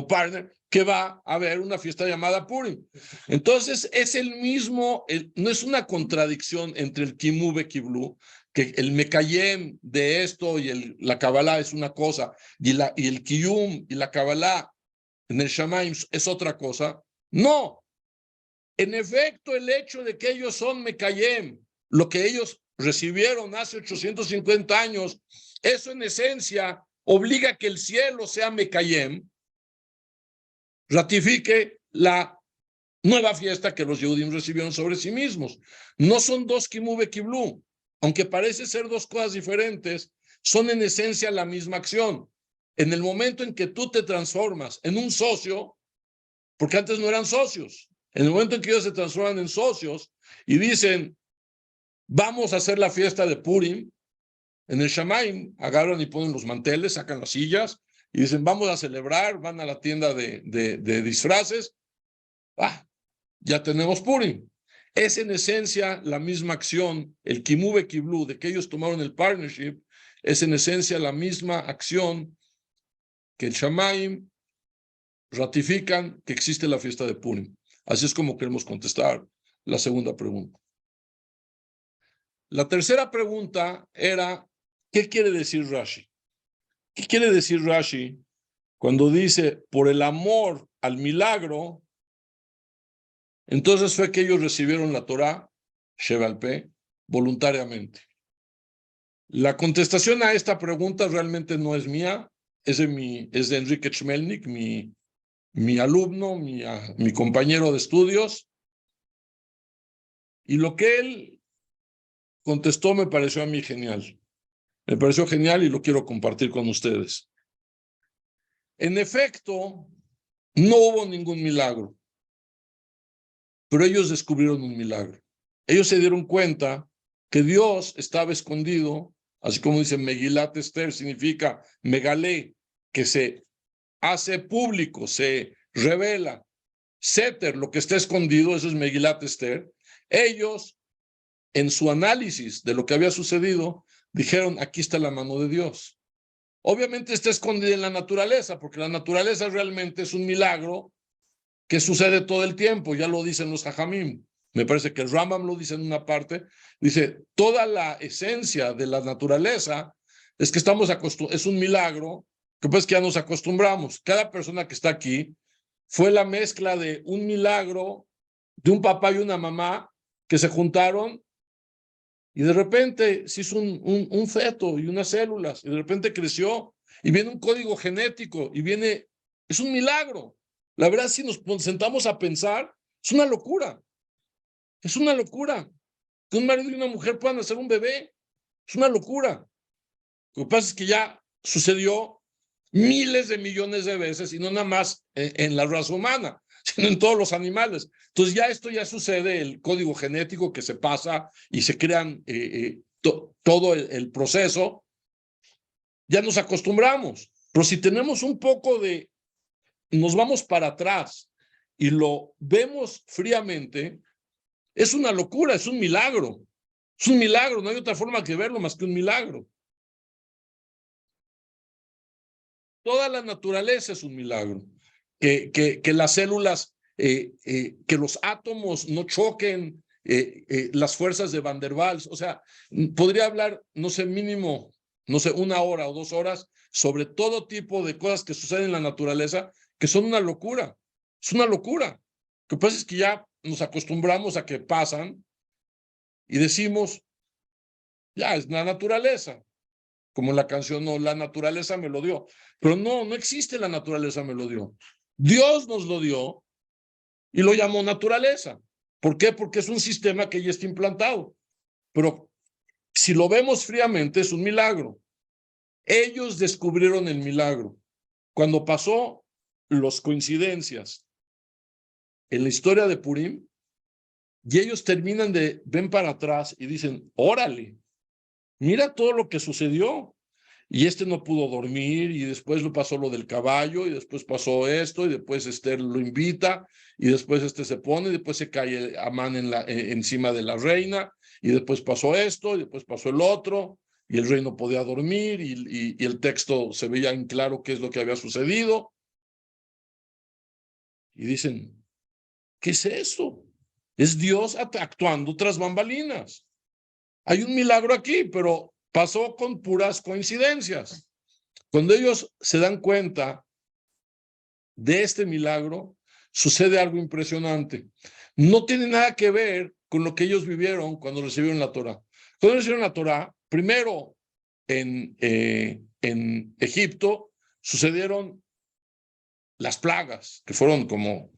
partner que va a haber una fiesta llamada Purim. Entonces es el mismo, no es una contradicción entre el Kimu Bekiblu, que el Mekayem de esto y la Kabbalah es una cosa, y el Kiyum y la Kabbalah en el Shamaim es otra cosa. No, en efecto el hecho de que ellos son Mekayem, lo que ellos recibieron hace 850 años, eso en esencia obliga a que el cielo sea Mekayem, ratifique la nueva fiesta que los Yehudim recibieron sobre sí mismos. No son dos Kimu Bekiblu, aunque parece ser dos cosas diferentes, son en esencia la misma acción. En el momento en que tú te transformas en un socio, porque antes no eran socios, en el momento en que ellos se transforman en socios y dicen, vamos a hacer la fiesta de Purim, en el Shamaim agarran y ponen los manteles, sacan las sillas y dicen, vamos a celebrar, van a la tienda de disfraces, ya tenemos Purim. Es en esencia la misma acción, el Kimu Bekiblu, de que ellos tomaron el partnership, es en esencia la misma acción que el Shamaim ratifican que existe la fiesta de Purim. Así es como queremos contestar la segunda pregunta. La tercera pregunta era, ¿qué quiere decir Rashi? ¿Qué quiere decir Rashi cuando dice, por el amor al milagro, entonces fue que ellos recibieron la Torah, Sheba'al Peh, voluntariamente? La contestación a esta pregunta realmente no es mía, es de Enrique Chmelnik, mi alumno, mi compañero de estudios. Y lo que él contestó me pareció a mí genial. Me pareció genial y lo quiero compartir con ustedes. En efecto, no hubo ningún milagro, pero ellos descubrieron un milagro. Ellos se dieron cuenta que Dios estaba escondido, así como dice Megilat Esther, significa megalé, que se hace público, se revela. Seter, lo que está escondido, eso es Megilat Esther. Ellos, en su análisis de lo que había sucedido, dijeron, aquí está la mano de Dios. Obviamente está escondida en la naturaleza, porque la naturaleza realmente es un milagro que sucede todo el tiempo, ya lo dicen los Jajamim. Me parece que el Rambam lo dice en una parte, dice, toda la esencia de la naturaleza es que es un milagro, que pues que ya nos acostumbramos. Cada persona que está aquí fue la mezcla de un milagro, de un papá y una mamá que se juntaron y de repente se hizo un feto y unas células, y de repente creció, y viene un código genético, es un milagro. La verdad, si nos sentamos a pensar, es una locura. Es una locura. Que un marido y una mujer puedan hacer un bebé, es una locura. Lo que pasa es que ya sucedió miles de millones de veces, y no nada más en la raza humana, sino en todos los animales. Entonces esto ya sucede, el código genético que se pasa y se crean todo el proceso, ya nos acostumbramos. Pero si tenemos un poco nos vamos para atrás y lo vemos fríamente, es una locura, es un milagro. Es un milagro, no hay otra forma que verlo más que un milagro. Toda la naturaleza es un milagro. Que las células, que los átomos no choquen, las fuerzas de Van der Waals. O sea, podría hablar, no sé, mínimo, no sé, 1 hora o 2 horas sobre todo tipo de cosas que suceden en la naturaleza, que son una locura. Es una locura. Lo que pasa es que ya nos acostumbramos a que pasan y decimos, ya es la naturaleza. Como la canción, no, la naturaleza me lo dio. Pero no existe la naturaleza me lo dio. Dios nos lo dio y lo llamó naturaleza. ¿Por qué? Porque es un sistema que ya está implantado. Pero si lo vemos fríamente, es un milagro. Ellos descubrieron el milagro. Cuando pasó las coincidencias en la historia de Purim, y ellos ven para atrás y dicen, órale, mira todo lo que sucedió. Y no pudo dormir, y después lo pasó lo del caballo, y después pasó esto, y después Esther lo invita, y después se pone, y después se cae Amán encima de la reina, y después pasó esto, y después pasó el otro, y el rey no podía dormir, y el texto se veía en claro qué es lo que había sucedido. Y dicen, ¿qué es eso? Es Dios actuando tras bambalinas. Hay un milagro aquí, pero pasó con puras coincidencias. Cuando ellos se dan cuenta de este milagro, sucede algo impresionante. No tiene nada que ver con lo que ellos vivieron cuando recibieron la Torá. Cuando recibieron la Torá, primero en Egipto sucedieron las plagas, que fueron como,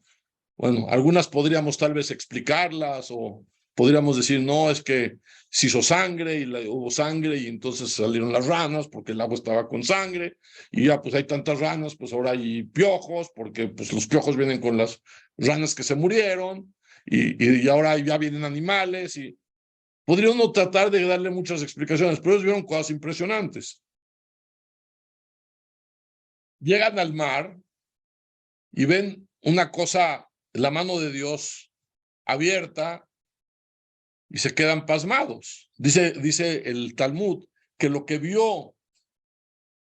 bueno, algunas podríamos tal vez explicarlas o podríamos decir, no, es que se hizo sangre y hubo sangre y entonces salieron las ranas porque el agua estaba con sangre y ya pues hay tantas ranas, pues ahora hay piojos porque pues los piojos vienen con las ranas que se murieron y ahora ya vienen animales y podría uno tratar de darle muchas explicaciones, pero ellos vieron cosas impresionantes. Llegan al mar y ven una cosa, la mano de Dios abierta, y se quedan pasmados. Dice el Talmud que lo que vio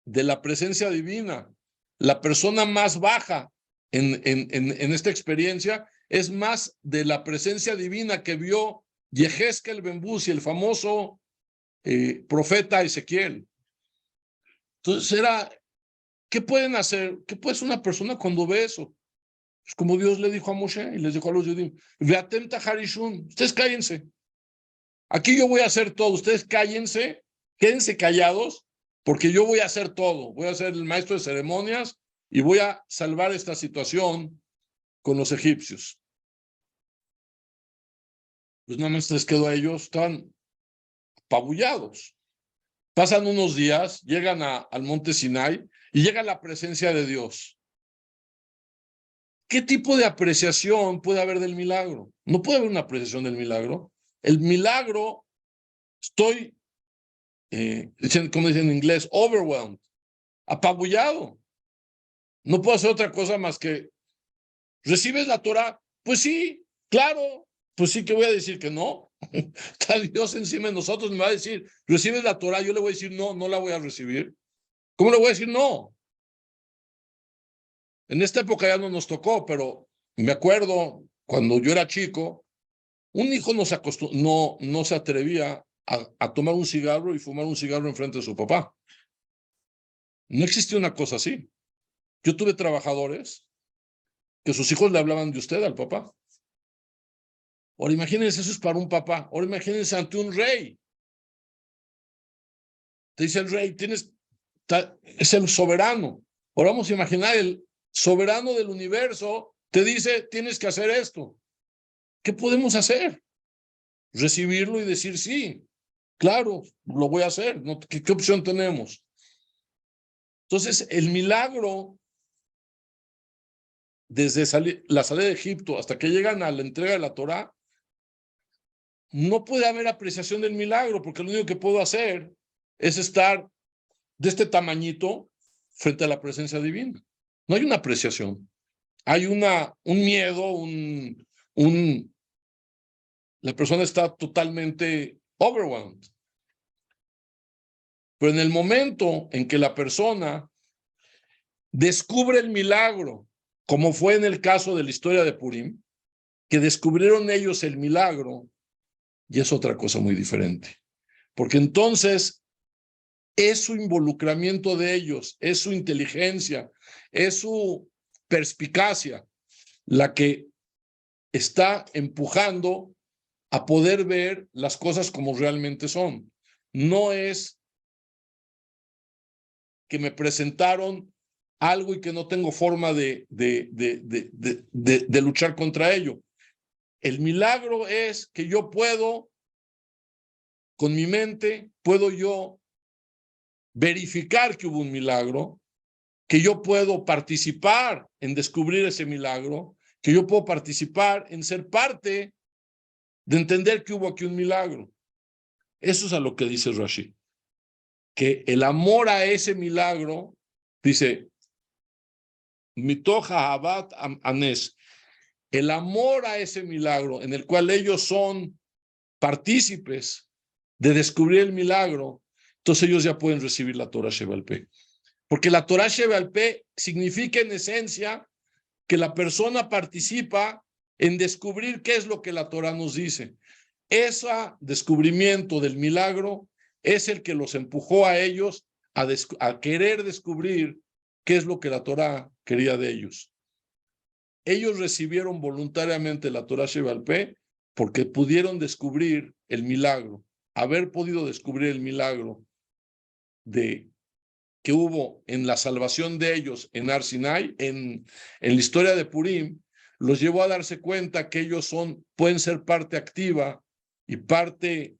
de la presencia divina, la persona más baja en esta experiencia, es más de la presencia divina que vio Yehezkel Ben Buzi, el famoso profeta Ezequiel. Entonces ¿qué pueden hacer? ¿Qué puede hacer una persona cuando ve eso? Es como Dios le dijo a Moshe y les dijo a los judíos, Veatem Taharishun, ustedes cállense. Aquí yo voy a hacer todo, ustedes cállense, quédense callados porque yo voy a hacer todo, voy a ser el maestro de ceremonias y voy a salvar esta situación con los egipcios. Pues nada más les quedó a ellos, estaban apabullados. Pasan unos días, llegan al monte Sinai y llega la presencia de Dios. ¿Qué tipo de apreciación puede haber del milagro? No puede haber una apreciación del milagro. El milagro, estoy, como dicen en inglés, overwhelmed, apabullado. No puedo hacer otra cosa más que, ¿recibes la Torah? Pues sí, claro. Pues sí, que voy a decir que no. Está Dios encima de nosotros, me va a decir, ¿recibes la Torah? Yo le voy a decir, no, no la voy a recibir. ¿Cómo le voy a decir no? En esta época ya no nos tocó, pero me acuerdo cuando yo era chico, un hijo no se atrevía a tomar un cigarro y fumar un cigarro enfrente de su papá. No existía una cosa así. Yo tuve trabajadores que sus hijos le hablaban de usted al papá. Ahora imagínense, eso es para un papá. Ahora imagínense ante un rey. Te dice el rey, es el soberano. Ahora vamos a imaginar el soberano del universo, te dice, tienes que hacer esto. ¿Qué podemos hacer? Recibirlo y decir sí. Claro, lo voy a hacer. ¿No? ¿Qué opción tenemos? Entonces, el milagro, desde la salida de Egipto hasta que llegan a la entrega de la Torá, no puede haber apreciación del milagro, porque lo único que puedo hacer es estar de este tamañito frente a la presencia divina. No hay una apreciación. Hay un miedo, la persona está totalmente overwhelmed. Pero en el momento en que la persona descubre el milagro, como fue en el caso de la historia de Purim, que descubrieron ellos el milagro, y es otra cosa muy diferente. Porque entonces es su involucramiento de ellos, es su inteligencia, es su perspicacia la que está empujando a poder ver las cosas como realmente son. No es que me presentaron algo y que no tengo forma de luchar contra ello. El milagro es que yo puedo, con mi mente, puedo yo verificar que hubo un milagro, que yo puedo participar en descubrir ese milagro, que yo puedo participar en ser parte de entender que hubo aquí un milagro. Eso es a lo que dice Rashi. Que el amor a ese milagro, dice, mitoja abat anes, el amor a ese milagro en el cual ellos son partícipes de descubrir el milagro, entonces ellos ya pueden recibir la Torah Sheba'al Peh. Porque la Torah Sheba'al Peh significa en esencia que la persona participa en descubrir qué es lo que la Torah nos dice. Ese descubrimiento del milagro es el que los empujó a ellos a querer descubrir qué es lo que la Torah quería de ellos. Ellos recibieron voluntariamente la Torah Sheba'al Peh porque pudieron descubrir el milagro, haber podido descubrir el milagro de que hubo en la salvación de ellos en Har Sinai, en la historia de Purim, los llevó a darse cuenta que ellos pueden ser parte activa y parte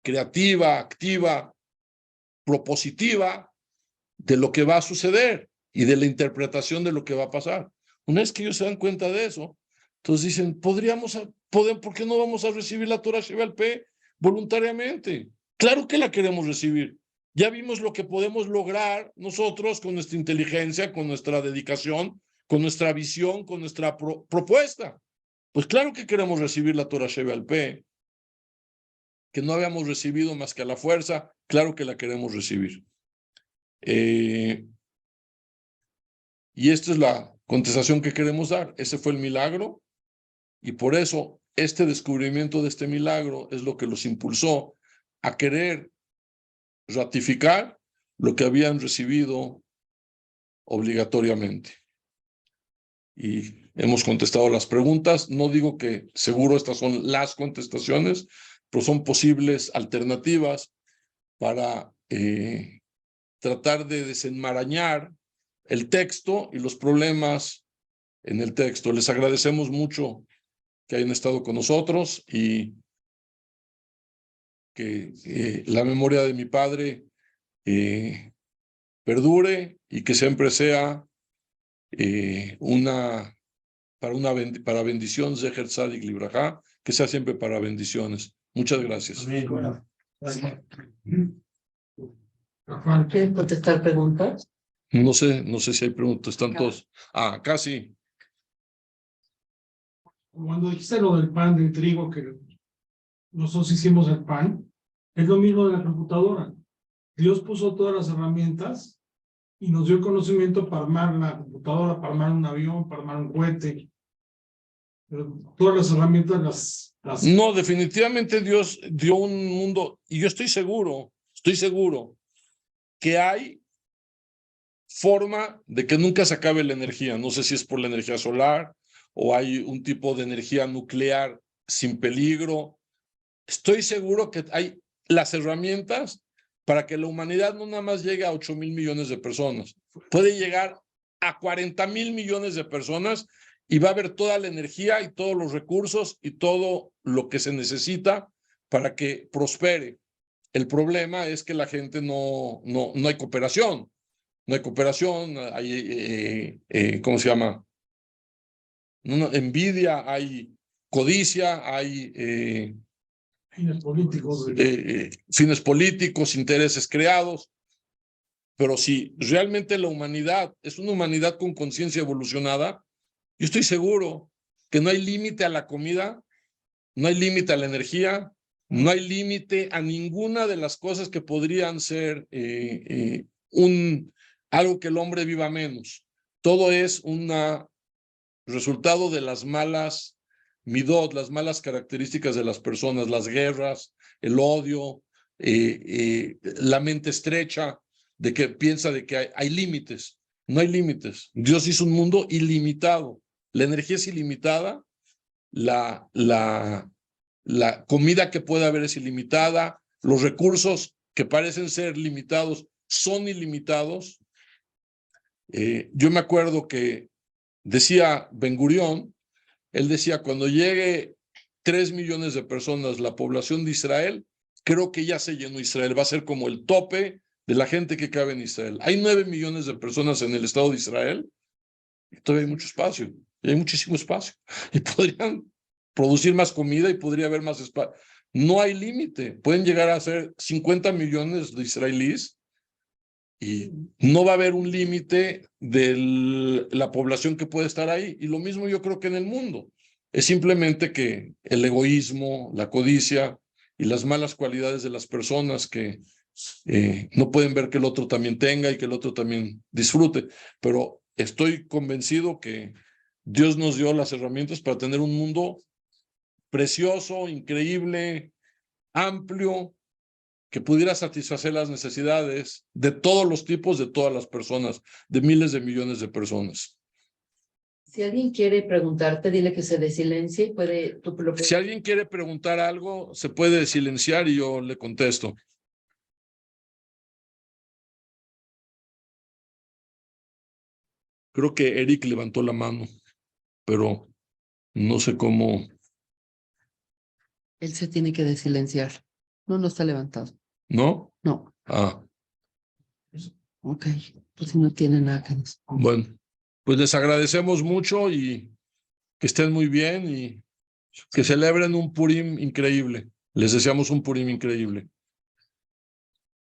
creativa, activa, propositiva de lo que va a suceder y de la interpretación de lo que va a pasar. Una vez que ellos se dan cuenta de eso, entonces dicen, ¿por qué no vamos a recibir la Torah Sheba'al Peh voluntariamente? Claro que la queremos recibir. Ya vimos lo que podemos lograr nosotros con nuestra inteligencia, con nuestra dedicación, con nuestra visión, con nuestra propuesta. Pues claro que queremos recibir la Torah Sheba'al Peh, que no habíamos recibido más que a la fuerza, claro que la queremos recibir. Y esta es la contestación que queremos dar. Ese fue el milagro, y por eso este descubrimiento de este milagro es lo que los impulsó a querer ratificar lo que habían recibido obligatoriamente. Y hemos contestado las preguntas. No digo que seguro estas son las contestaciones, pero son posibles alternativas para tratar de desenmarañar el texto y los problemas en el texto. Les agradecemos mucho que hayan estado con nosotros y que la memoria de mi padre perdure y que siempre sea para bendición, Zeher Tzadik Libraja, que sea siempre para bendiciones. Muchas gracias. ¿Quieren contestar preguntas? No sé si hay preguntas, están todos. Acá sí. Cuando dijiste lo del pan del trigo, que nosotros hicimos el pan, es lo mismo de la computadora. Dios puso todas las herramientas y nos dio el conocimiento para armar la computadora, para armar un avión, para armar un cohete. Pero todas las herramientas las... No, definitivamente Dios dio un mundo, y yo estoy seguro que hay forma de que nunca se acabe la energía. No sé si es por la energía solar o hay un tipo de energía nuclear sin peligro. Estoy seguro que hay las herramientas para que la humanidad no nada más llegue a 8,000 millones de personas. Puede llegar a 40,000 millones de personas y va a haber toda la energía y todos los recursos y todo lo que se necesita para que prospere. El problema es que la gente no hay cooperación. No hay cooperación, hay, ¿cómo se llama? Envidia, hay codicia, hay fines políticos, intereses creados. Pero si realmente la humanidad es una humanidad con conciencia evolucionada, yo estoy seguro que no hay límite a la comida, no hay límite a la energía, no hay límite a ninguna de las cosas que podrían ser algo que el hombre viva menos. Todo es un resultado de las malas midot, las malas características de las personas, las guerras, el odio, la mente estrecha, de que piensa de que hay límites. No hay límites. Dios hizo un mundo ilimitado. La energía es ilimitada, la comida que puede haber es ilimitada, los recursos que parecen ser limitados son ilimitados. Yo me acuerdo que decía Ben Gurión, él decía, cuando llegue 3 millones de personas, la población de Israel, creo que ya se llenó Israel, va a ser como el tope de la gente que cabe en Israel. Hay 9 millones de personas en el Estado de Israel, y todavía hay mucho espacio, y hay muchísimo espacio, y podrían producir más comida y podría haber más espacio. No hay límite, pueden llegar a ser 50 millones de israelíes y no va a haber un límite de la población que puede estar ahí. Y lo mismo yo creo que en el mundo. Es simplemente que el egoísmo, la codicia y las malas cualidades de las personas que no pueden ver que el otro también tenga y que el otro también disfrute. Pero estoy convencido que Dios nos dio las herramientas para tener un mundo precioso, increíble, amplio, que pudiera satisfacer las necesidades de todos los tipos, de todas las personas, de miles de millones de personas. Si alguien quiere preguntarte, dile que se desilencie y puede... Si alguien quiere preguntar algo, se puede silenciar y yo le contesto. Creo que Eric levantó la mano, pero no sé cómo. Él se tiene que desilenciar. No está levantado. ¿No? No. Ok, pues si no tiene nada que decir. Bueno, pues les agradecemos mucho y que estén muy bien y que celebren un Purim increíble. Les deseamos un Purim increíble.